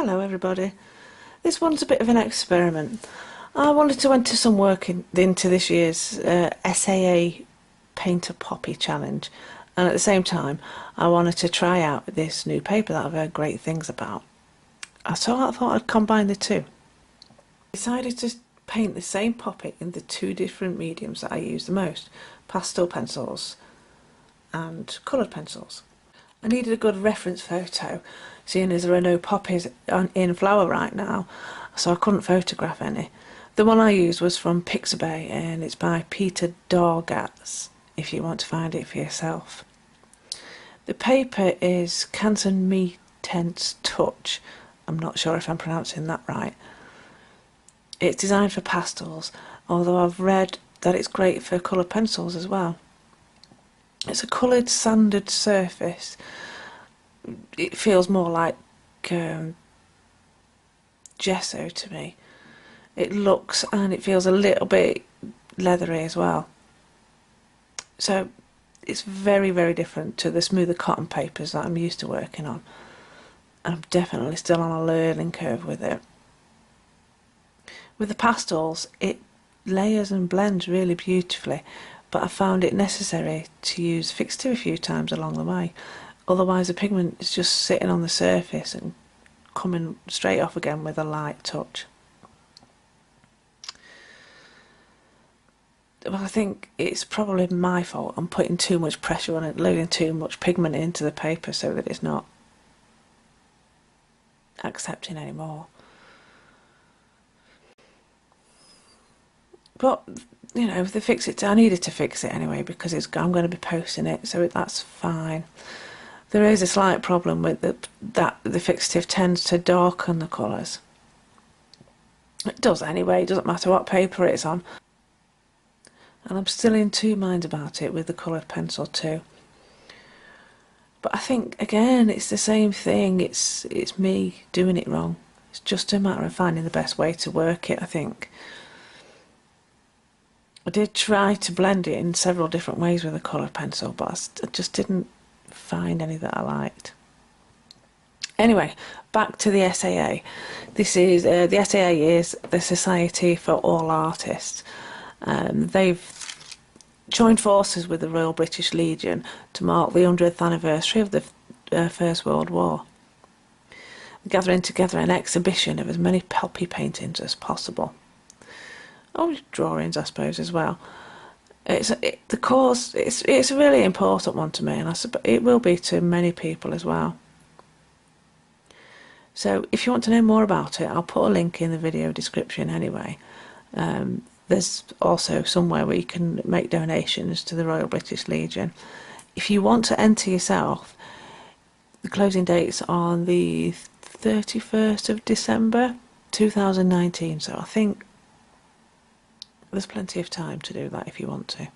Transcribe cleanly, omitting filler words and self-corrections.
Hello everybody. This one's a bit of an experiment. I wanted to enter some work into this year's SAA Paint a Poppy challenge, and at the same time I wanted to try out this new paper that I've heard great things about. So I thought I'd combine the two. I decided to paint the same poppy in the two different mediums that I use the most, pastel pencils and coloured pencils. I needed a good reference photo, seeing as there are no poppies in flower right now, so I couldn't photograph any. The one I used was from Pixabay, and it's by Peter Dorgatz, if you want to find it for yourself. The paper is Canson Me Tense Touch. I'm not sure if I'm pronouncing that right. It's designed for pastels, although I've read that it's great for coloured pencils as well. It's a coloured sanded surface. It feels more like gesso to me. It looks and it feels a little bit leathery as well. So it's very, very different to the smoother cotton papers that I'm used to working on. And I'm definitely still on a learning curve with it. With the pastels, it layers and blends really beautifully, but I found it necessary to use fixative a few times along the way. Otherwise the pigment is just sitting on the surface and coming straight off again with a light touch. Well, I think it's probably my fault. I'm putting too much pressure on it, loading too much pigment into the paper so that it's not accepting anymore. But you know, if they fix it, I needed to fix it anyway because I'm going to be posting it, so that's fine. There is a slight problem with that the fixative tends to darken the colours. It does anyway, it doesn't matter what paper it's on. And I'm still in two minds about it with the coloured pencil too. But I think, again, it's the same thing, it's me doing it wrong. It's just a matter of finding the best way to work it, I think. I did try to blend it in several different ways with a coloured pencil, but I just didn't find any that I liked. Anyway, back to the SAA. This is the SAA is the Society for All Artists. They've joined forces with the Royal British Legion to mark the 100th anniversary of the First World War, gathering together an exhibition of as many poppy paintings as possible. Oh, drawings, I suppose, as well. The cause. It's a really important one to me, and I suppose it will be to many people as well. So, if you want to know more about it, I'll put a link in the video description anyway. There's also somewhere where you can make donations to the Royal British Legion. If you want to enter yourself, the closing date's on the 31st of December 2019. So I think there's plenty of time to do that if you want to.